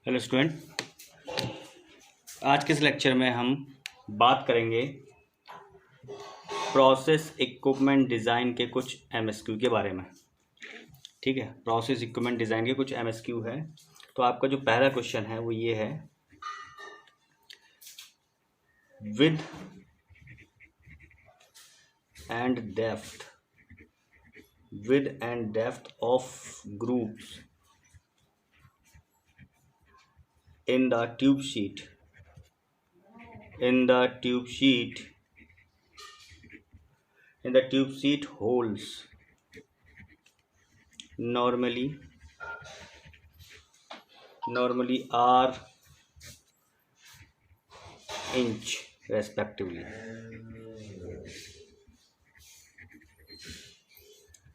Hello student, आज के इस लेक्चर में हम बात करेंगे प्रोसेस इक्विपमेंट डिज़ाइन के कुछ एमएसक्यू के बारे में। ठीक है, प्रोसेस इक्विपमेंट डिज़ाइन के कुछ एमएसक्यू है। तो आपका जो पहला क्वेश्चन है वो ये है, width and depth of groups in the tube sheet holes normally are inch respectively।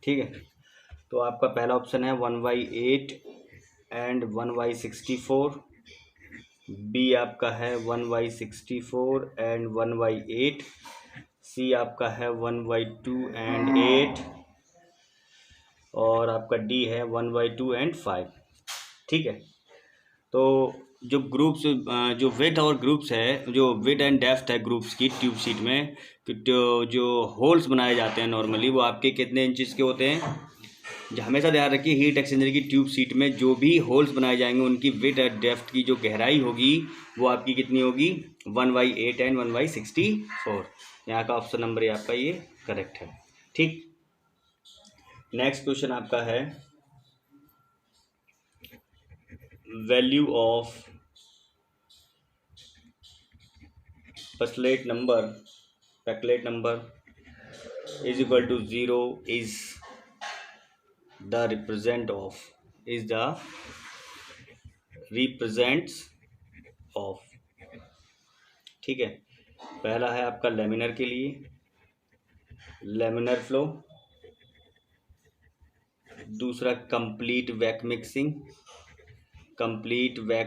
ठीक है, तो आपका पहला ऑप्शन है 1/8 एंड 1/64। बी आपका है 1/64 एंड 1/8। सी आपका है 1/2 एंड 8 और आपका डी है 1/2 एंड 5। ठीक है, तो जो ग्रुप्स जो विड्थ और ग्रुप्स है, जो विड्थ एंड डेप्थ है ग्रुप्स की ट्यूब शीट में, तो जो होल्स बनाए जाते हैं नॉर्मली वो आपके कितने इंचेस के होते हैं। जो हमेशा ध्यान रखिए, हीट एक्सचेंजर की ट्यूब शीट में जो भी होल्स बनाए जाएंगे उनकी विड्थ और डेप्थ की जो गहराई होगी वो आपकी कितनी होगी, 1/8 एंड 1/64। यहाँ का ऑप्शन नंबर आपका ये करेक्ट है। ठीक, नेक्स्ट क्वेश्चन आपका है, value of Peclet number is equal to 0 is the represents of। ठीक है, पहला है आपका लेमिनर के लिए, लेमिनर फ्लो। दूसरा कंप्लीट वैक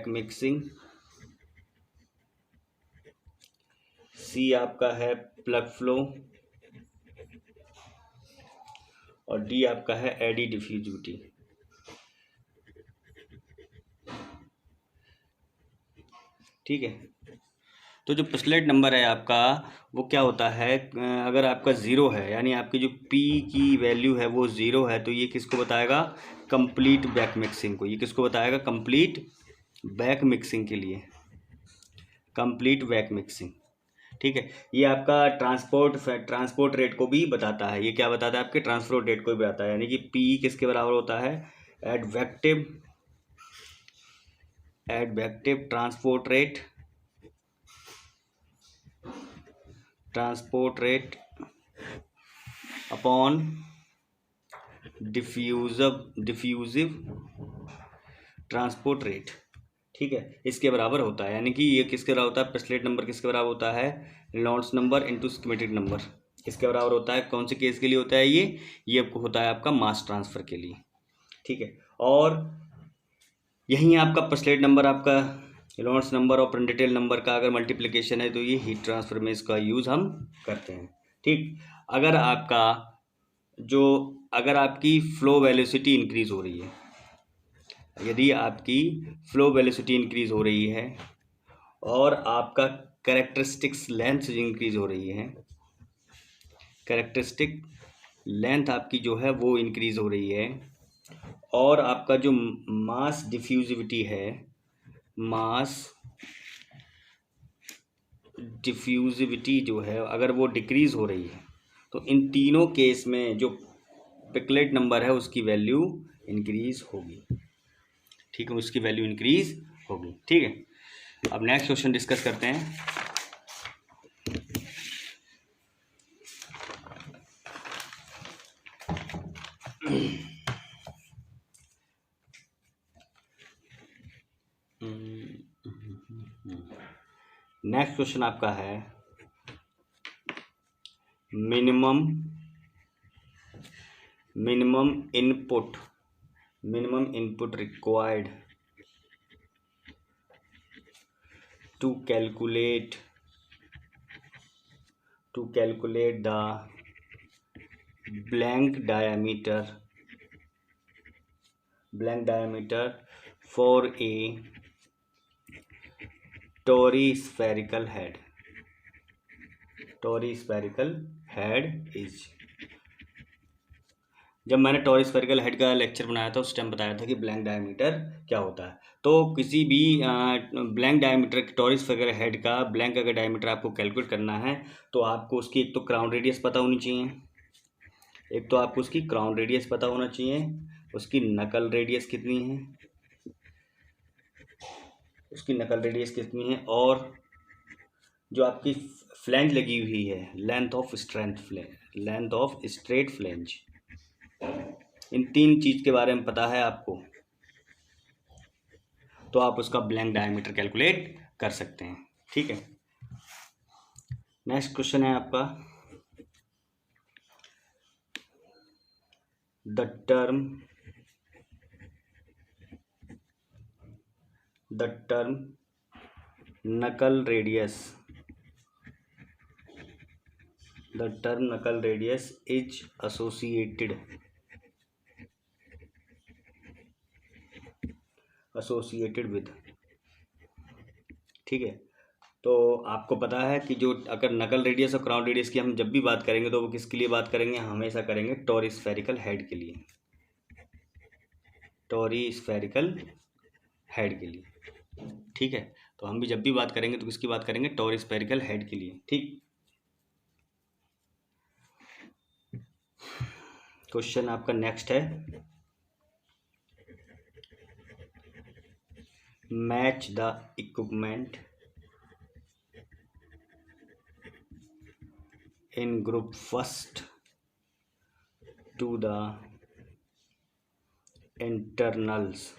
मिक्सिंग। सी आपका है प्लग फ्लो और डी आपका है एडी डिफ्यूजिविटी। ठीक है, तो जो पेसलेट नंबर है आपका वो क्या होता है, अगर आपका ज़ीरो है यानी आपकी जो पी की वैल्यू है वो ज़ीरो है, तो ये किसको बताएगा, कंप्लीट बैक मिक्सिंग को। ये किसको बताएगा, कंप्लीट बैक मिक्सिंग के लिए, कंप्लीट बैक मिक्सिंग। ठीक है, ये आपका ट्रांसपोर्ट रेट को भी बताता है। ये क्या बताता है, आपके ट्रांसपोर्ट रेट को भी बताता है, यानी कि पी किसके बराबर होता है, advective transport rate upon diffusive transport rate. ठीक है, इसके बराबर होता है, यानी कि ये किसके बराबर होता है, पेसलेट नंबर किसके बराबर होता है, Reynolds number into schematic number. इसके बराबर होता है, कौन से केस के लिए होता है ये आपको होता है आपका मास ट्रांसफ़र के लिए। ठीक है, और यहीं आपका पेसलेट नंबर आपका रेनॉल्ड्स नंबर और प्रिंटेड नंबर का अगर मल्टीप्लिकेशन है तो ये हीट ट्रांसफर में इसका यूज़ हम करते हैं। ठीक, अगर आपकी फ्लो वेलोसिटी इंक्रीज हो रही है, यदि आपकी फ्लो वेलोसिटी इंक्रीज हो रही है और आपका कैरेक्टरिस्टिक्स लेंथ इंक्रीज हो रही है, कैरेक्टरिस्टिक लेंथ आपकी जो है वो इंक्रीज हो रही है, और आपका जो मास डिफ्यूजिविटी है, मास डिफ्यूजिविटी जो है अगर वो डिक्रीज हो रही है, तो इन तीनों केस में जो पेकलेट नंबर है उसकी वैल्यू इंक्रीज होगी। ठीक है, उसकी वैल्यू इंक्रीज होगी। ठीक है, अब नेक्स्ट क्वेश्चन डिस्कस करते हैं। नेक्स्ट क्वेश्चन आपका है, minimum input required to calculate the blank diameter for a torispherical head, torispherical head is. जब मैंने टोरी स्फेरिकल हेड का लेक्चर बनाया था उस टाइम बताया था कि ब्लैंक डायमीटर क्या होता है। तो किसी भी blank diameter, torispherical head का ब्लैंक अगर डायमीटर आपको कैलकुलेट करना है तो आपको उसकी एक तो क्राउन रेडियस पता होनी चाहिए, एक तो आपको उसकी क्राउन रेडियस पता होना चाहिए, उसकी नकल रेडियस कितनी है, उसकी नकल रेडियस कितनी है, और जो आपकी फ्लैंज लगी हुई है, length of strength flange, length of straight flange, इन तीन चीज़ के बारे में पता है आपको, तो आप उसका ब्लैंक डायमीटर कैलकुलेट कर सकते हैं। ठीक है, नेक्स्ट क्वेश्चन है आपका, द टर्म नकल रेडियस, द टर्म नकल रेडियस इज एसोसिएटेड विद। ठीक है, तो आपको पता है कि जो अगर नकल रेडियस और क्राउन रेडियस की हम जब भी बात करेंगे तो वो किसके लिए बात करेंगे, हमेशा करेंगे टोरी स्फेरिकल हेड के लिए, टोरी स्फेरिकल हेड के लिए। ठीक है, तो हम भी जब भी बात करेंगे तो किसकी बात करेंगे, टोरी स्फेरिकल हेड के लिए। ठीक, क्वेश्चन आपका नेक्स्ट है, match the equipment in group first to the internals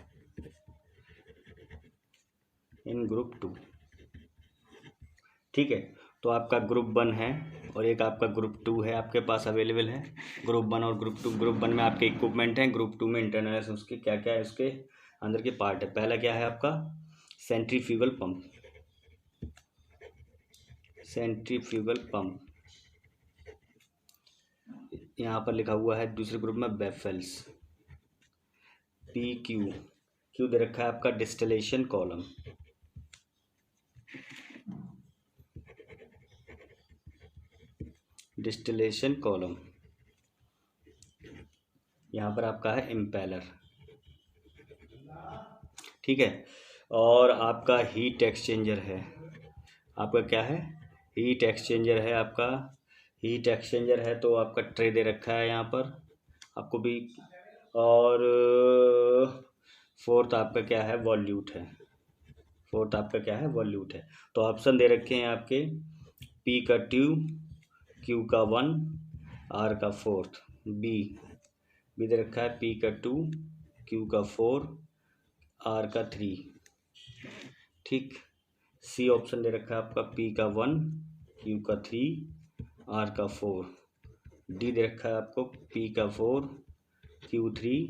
in group 2। ठीक है, तो आपका ग्रुप 1 है और एक आपका ग्रुप 2 है आपके पास अवेलेबल है, ग्रुप 1 और ग्रुप 2। ग्रुप 1 में आपके इक्विपमेंट हैं, ग्रुप 2 में इंटरनल्स, उसके क्या क्या है, उसके अंदर के पार्ट है। पहला क्या है आपका, सेंट्रीफ्यूगल पंप, सेंट्रीफ्यूगल पंप, यहाँ पर लिखा हुआ है। दूसरे ग्रुप में बेफेल्स, PQ, क्यू दे रखा है आपका डिस्टिलेशन कॉलम, डिस्टिलेशन कॉलम, यहाँ पर आपका है इम्पेलर। ठीक है, और आपका हीट एक्सचेंजर है, आपका क्या है, हीट एक्सचेंजर है आपका, हीट एक्सचेंजर है। तो आपका ट्रे दे रखा है यहाँ पर आपको भी, और फोर्थ आपका क्या है, वॉल्यूट है, फोर्थ आपका क्या है, वॉल्यूट है। तो ऑप्शन दे रखे हैं आपके, P का 2, Q का 1, R का 4, बी दे रखा है P का 2, Q का 4, R का 3। ठीक, C ऑप्शन दे रखा है आपका P का 1, Q का 3, R का 4। डी दे रखा है आपको P का 4, Q 3,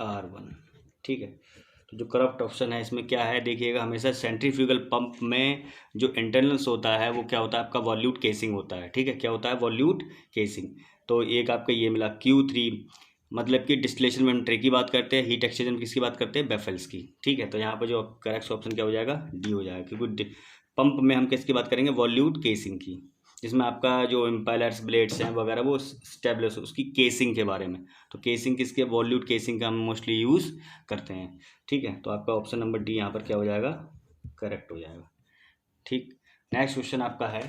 R 1। ठीक है, तो जो करप्ट ऑप्शन है इसमें क्या है देखिएगा, हमेशा सेंट्रीफ्यूगल पंप में जो इंटरनल्स होता है वो क्या होता है आपका, वॉल्यूट केसिंग होता है। ठीक है, क्या होता है, वॉल्यूट केसिंग। तो एक आपका ये मिला Q3, मतलब कि डिस्टिलेशन में हम ट्रे की बात करते हैं, हीट एक्सचेंजर में किसकी बात करते हैं, बेफेल्स की। ठीक है, तो यहाँ पर जो करेक्ट ऑप्शन क्या हो जाएगा, डी हो जाएगा, क्योंकि पंप में हम किसकी बात करेंगे, वॉल्यूट केसिंग की, जिसमें आपका जो इम्पेलर्स ब्लेड्स हैं वगैरह वो स्टेबलिश, उसकी केसिंग के बारे में। तो केसिंग किसके, वॉल्यूट केसिंग का हम मोस्टली यूज़ करते हैं। ठीक है, तो आपका ऑप्शन नंबर डी यहाँ पर क्या हो जाएगा, करेक्ट हो जाएगा। ठीक, नेक्स्ट क्वेश्चन आपका है,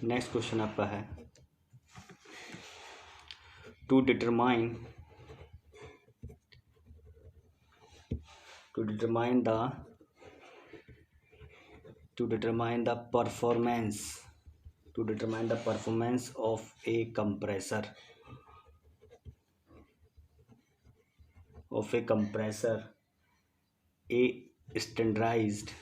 नेक्स्ट क्वेश्चन आपका है, to determine the performance of a compressor, a standardized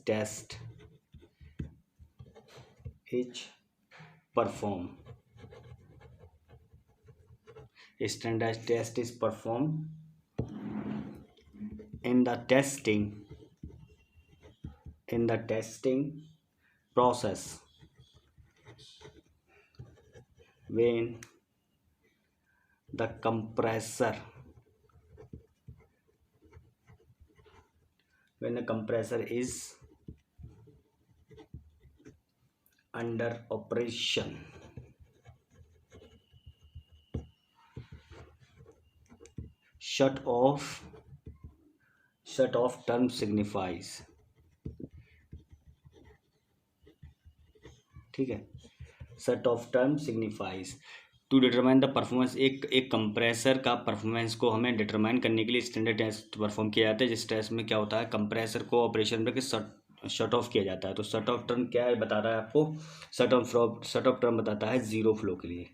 test is performed. A standardized test is performed in the testing process when the compressor is under operation. Shut off term signifies, ठीक है, shut off term signifies to determine the performance. एक compressor का performance को हमें determine करने के लिए standard test perform किया जाता है, जिस टेस्ट में क्या होता है, कंप्रेसर को ऑपरेशन में शट ऑफ किया जाता है। तो शट ऑफ टर्म क्या है बता रहा है आपको, शट ऑफ टर्म बताता है जीरो फ्लो के लिए,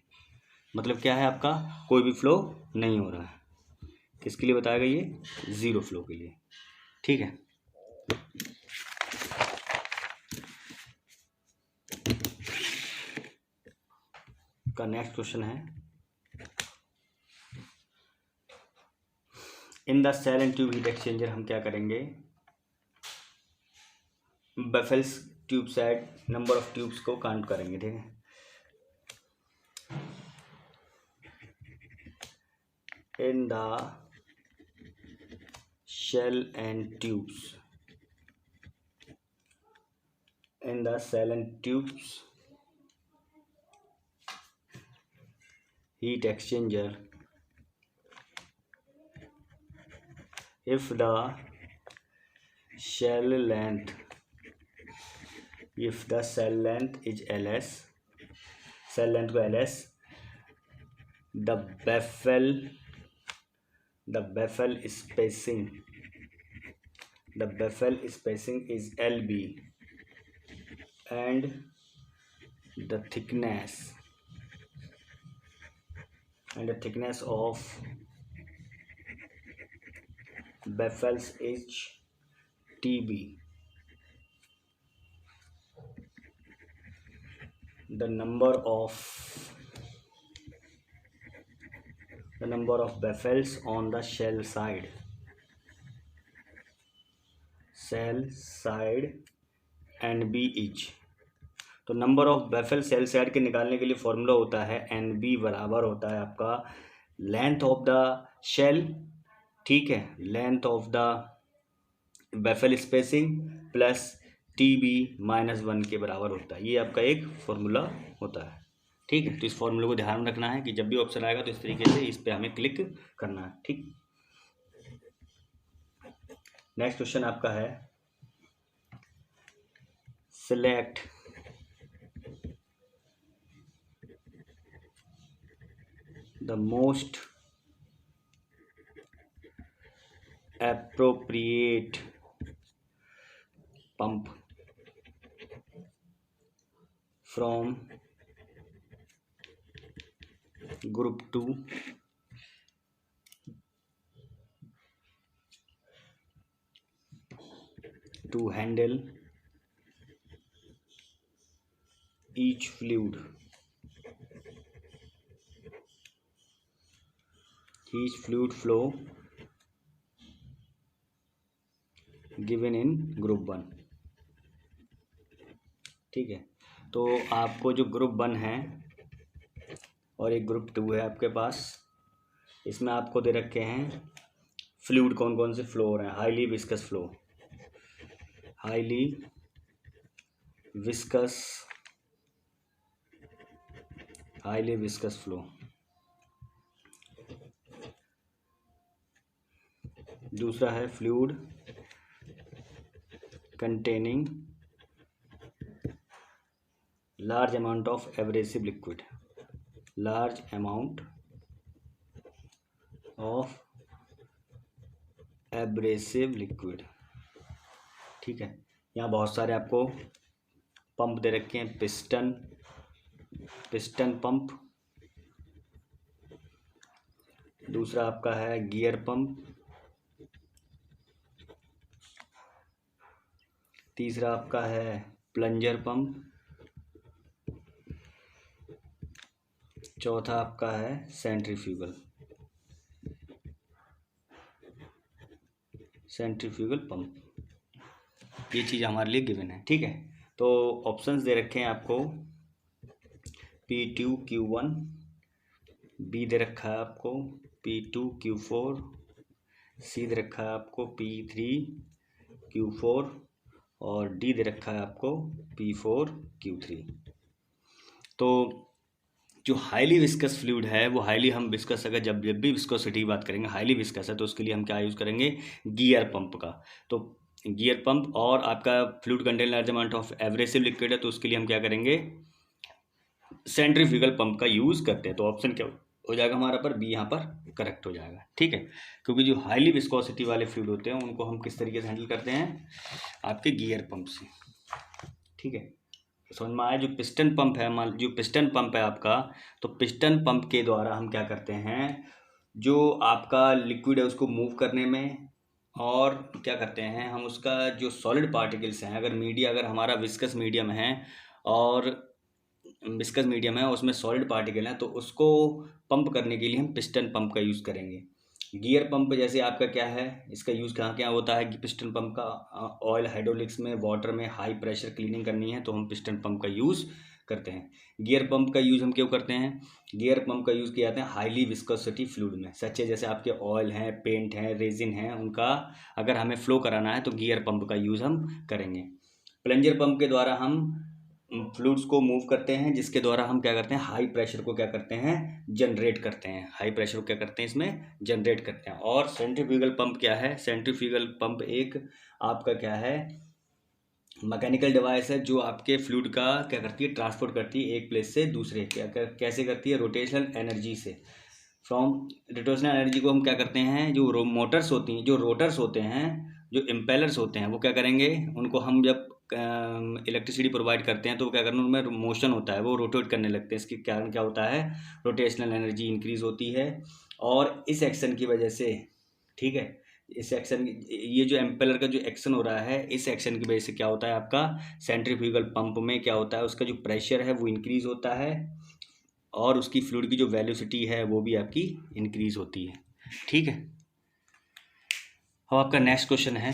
मतलब क्या है आपका कोई भी फ्लो नहीं हो रहा है। किसके लिए बताया गया ये, जीरो फ्लो के लिए, ठीक है। का नेक्स्ट क्वेश्चन है, in the shell and tube heat exchanger हम क्या करेंगे, baffles tube set number of tubes को काउंट करेंगे, ठीक है। In the shell and tubes, in the cell and tubes heat exchanger, if the shell length is ls, cell length को ls, the baffle spacing is lb, and the thickness of baffles is tb. The number of baffles on the shell side NB each। तो number of baffle sell side के निकालने के लिए formula होता है NB बराबर होता है आपका लेंथ ऑफ द शेल, ठीक है, length of the baffle spacing plus TB -1 के बराबर होता है। ये आपका एक फॉर्मूला होता है, ठीक है। तो इस फॉर्मूले को ध्यान में रखना है कि जब भी ऑप्शन आएगा तो इस तरीके से इस पे हमें क्लिक करना है, ठीक। नेक्स्ट क्वेश्चन आपका है, select the most appropriate pump from group 2 to handle each fluid flow given in group 1, ठीक है। तो आपको जो ग्रुप 1 है और एक ग्रुप 2 है आपके पास, इसमें आपको दे रखे हैं फ्लूइड कौन कौन से फ्लो हो रहे हैं, हाईली विस्कस फ्लो। दूसरा है fluid containing large amount of abrasive liquid, ठीक है। यहाँ बहुत सारे आपको पंप दे रखे हैं, पिस्टन पंप, दूसरा आपका है गियर पंप, तीसरा आपका है प्लंजर पंप, चौथा आपका है सेंट्रीफ्यूगल पंप। ये चीज़ हमारे लिए गिवन है, ठीक है। तो ऑप्शंस दे रखे हैं आपको P2Q1, B दे रखा है आपको P2Q4, C दे रखा है आपको P3Q4 और D दे रखा है आपको P4Q3। तो जो हाईली विस्कस फ्लूइड है वो हाईली हम विस्कस, अगर जब भी विस्कोसिटी की बात करेंगे हाईली विस्कस है तो उसके लिए हम क्या यूज़ करेंगे, गियर पंप का। तो गियर पंप, और आपका fluid contain large amount of abrasive liquid है तो उसके लिए हम क्या करेंगे, सेंट्रीफ्यूगल पंप का यूज़ करते हैं। तो ऑप्शन क्या हो जाएगा हमारा पर, बी यहाँ पर करेक्ट हो जाएगा। ठीक है, क्योंकि जो हाईली विस्कोसिटी वाले फ्लूइड होते हैं उनको हम किस तरीके से हैंडल करते हैं, आपके गियर पंप से। ठीक है, समझ में आया। जो पिस्टन पंप है, मान जो पिस्टन पंप है आपका, तो पिस्टन पंप के द्वारा हम क्या करते हैं, जो आपका लिक्विड है उसको मूव करने में, और क्या करते हैं हम उसका जो सॉलिड पार्टिकल्स हैं, अगर हमारा विस्कस मीडियम है और विस्कस मीडियम है उसमें सॉलिड पार्टिकल हैं, तो उसको पंप करने के लिए हम पिस्टन पंप का यूज़ करेंगे। गियर पंप जैसे आपका क्या है, इसका यूज़ कहाँ क्या होता है, पिस्टन पंप का ऑयल हाइड्रोलिक्स में, वाटर में हाई प्रेशर क्लीनिंग करनी है तो हम पिस्टन पंप का यूज़ करते हैं। गियर पंप का यूज़ हम क्यों करते हैं, गियर पंप का यूज़ किया जाता है हाईली विस्कोसिटी फ्लूइड में, सच्चे जैसे आपके ऑयल हैं, पेंट हैं, रेजिन हैं, उनका अगर हमें फ्लो कराना है तो गियर पंप का यूज़ हम करेंगे। प्लंजर पंप के द्वारा हम फ्लूइड्स को मूव करते हैं, जिसके द्वारा हम क्या करते हैं, हाई प्रेशर को क्या करते हैं, जनरेट करते हैं, हाई प्रेशर को क्या करते हैं इसमें जनरेट करते हैं। और सेंट्रीफ्यूगल पंप क्या है, सेंट्रीफ्यूगल पंप एक आपका क्या है, मैकेनिकल डिवाइस है जो आपके फ्लूइड का क्या करती है, ट्रांसपोर्ट करती है एक प्लेस से दूसरे, कैसे करती है, रोटेशनल एनर्जी से। फ्रॉम रोटेशनल एनर्जी को हम क्या करते हैं, जो मोटर्स होती हैं, जो रोटर्स होते हैं, जो इम्पेलर्स होते हैं, वो क्या करेंगे, उनको हम जब इलेक्ट्रिसिटी प्रोवाइड करते हैं तो क्या करना, उनमें मोशन होता है, वो रोटेट करने लगते हैं। इसके कारण क्या होता है, रोटेशनल एनर्जी इंक्रीज होती है। और इस एक्शन की वजह से, ठीक है, इस एक्शन, ये जो एम्पेलर का जो एक्शन हो रहा है, इस एक्शन की वजह से क्या होता है, आपका सेंट्रीफ्यूगल पंप में क्या होता है, उसका जो प्रेशर है वो इंक्रीज होता है और उसकी फ्लूइड की जो वेलोसिटी है वो भी आपकी इंक्रीज होती है। ठीक है, अब आपका नेक्स्ट क्वेश्चन है,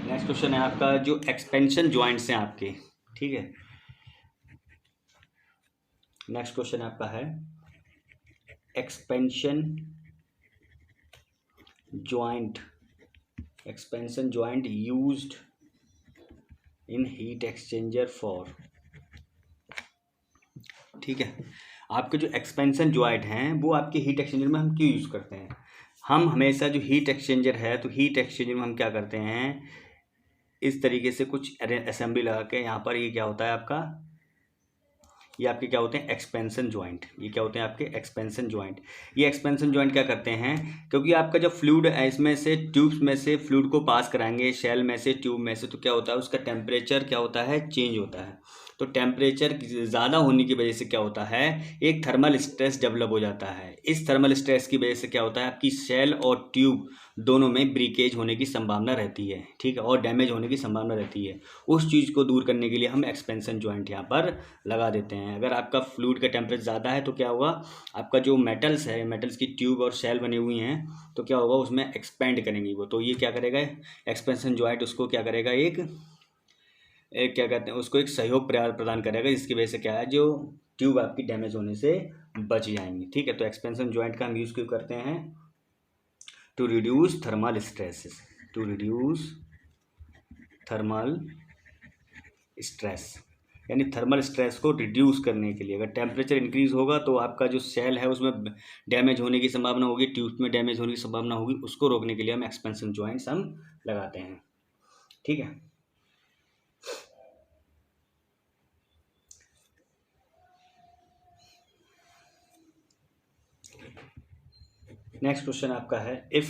नेक्स्ट क्वेश्चन है आपका जो एक्सपेंशन जॉइंट्स हैं आपके। ठीक है, नेक्स्ट क्वेश्चन आपका है expansion joint, expansion joint used in heat exchanger for. ठीक है, आपके जो एक्सपेंशन जॉइंट हैं वो आपके हीट एक्सचेंजर में हम क्यों यूज़ करते हैं, हम हमेशा जो हीट एक्सचेंजर है, तो हीट एक्सचेंजर में हम क्या करते हैं, इस तरीके से कुछ असेंबली लगा के, यहाँ पर ये क्या होता है आपका, ये आपके क्या होते हैं, एक्सपेंशन जॉइंट। ये क्या होते हैं आपके एक्सपेंशन जॉइंट। ये एक्सपेंशन जॉइंट क्या करते हैं, क्योंकि आपका जब फ्लूइड इसमें से ट्यूब्स में से फ्लूइड को पास कराएंगे, शेल में से, ट्यूब में से, तो क्या होता है, उसका टेम्परेचर क्या होता है, चेंज होता है। तो टेम्परेचर ज़्यादा होने की वजह से क्या होता है, एक थर्मल स्ट्रेस डेवलप हो जाता है। इस थर्मल स्ट्रेस की वजह से क्या होता है, आपकी शेल और ट्यूब दोनों में ब्रीकेज होने की संभावना रहती है। ठीक है, और डैमेज होने की संभावना रहती है। उस चीज़ को दूर करने के लिए हम एक्सपेंशन जॉइंट यहाँ पर लगा देते हैं। अगर आपका फ्लूइड का टेम्परेचर ज़्यादा है तो क्या होगा, आपका जो मेटल्स है, मेटल्स की ट्यूब और शेल बनी हुई हैं, तो क्या होगा, उसमें एक्सपेंड करेंगी वो। तो ये क्या करेगा, एक्सपेंशन जॉइंट उसको क्या करेगा, एक क्या कहते हैं, उसको एक सहयोग प्रदान करेगा, जिसकी वजह से क्या है, जो ट्यूब आपकी डैमेज होने से बच जाएंगी। ठीक है, तो एक्सपेंशन जॉइंट का हम यूज़ क्यों करते हैं, to reduce thermal stresses, to reduce thermal stress, यानी थर्मल स्ट्रेस को रिड्यूस करने के लिए। अगर टेम्परेचर इंक्रीज होगा तो आपका जो सेल है उसमें डैमेज होने की संभावना होगी, ट्यूब में डैमेज होने की संभावना होगी, उसको रोकने के लिए हम एक्सपेंशन जॉइंट्स हम लगाते हैं। ठीक है, नेक्स्ट क्वेश्चन आपका है, if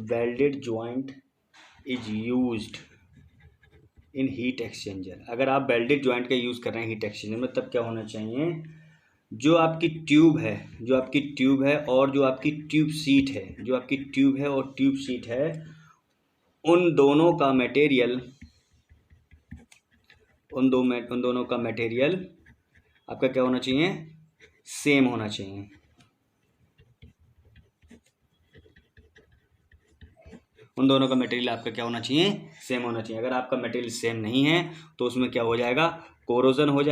welded joint is used in heat exchanger. अगर आप वेल्डेड जॉइंट का यूज़ कर रहे हैं हीट एक्सचेंजर में, तब क्या होना चाहिए, जो आपकी ट्यूब है, जो आपकी ट्यूब है और जो आपकी ट्यूब सीट है, जो आपकी ट्यूब है और ट्यूब सीट है, उन दोनों का मटेरियल, उन दोनों का मटेरियल आपका क्या होना चाहिए, सेम होना चाहिए। उन दोनों का मटेरियल आपका क्या होना चाहिए, सेम होना चाहिए। अगर आपका मटेरियल सेम नहीं है तो उसमें क्या हो जाएगा, कोरोजन हो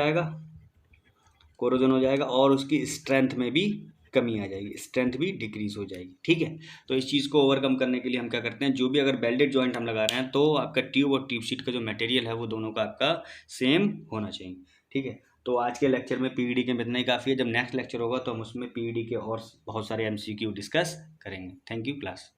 जाएगा और उसकी स्ट्रेंथ में भी कमी आ जाएगी, स्ट्रेंथ भी डिक्रीज हो जाएगी। ठीक है, तो इस चीज़ को ओवरकम करने के लिए हम क्या करते हैं, जो भी अगर वेल्डेड जॉइंट हम लगा रहे हैं तो आपका ट्यूब और ट्यूब शीट का जो मटेरियल है वो दोनों का आपका सेम होना चाहिए। ठीक है, तो आज के लेक्चर में पीईडी के में इतना ही काफ़ी है। जब नेक्स्ट लेक्चर होगा तो हम उसमें पीईडी के और बहुत सारे एमसीक्यू डिस्कस करेंगे। Thank you class.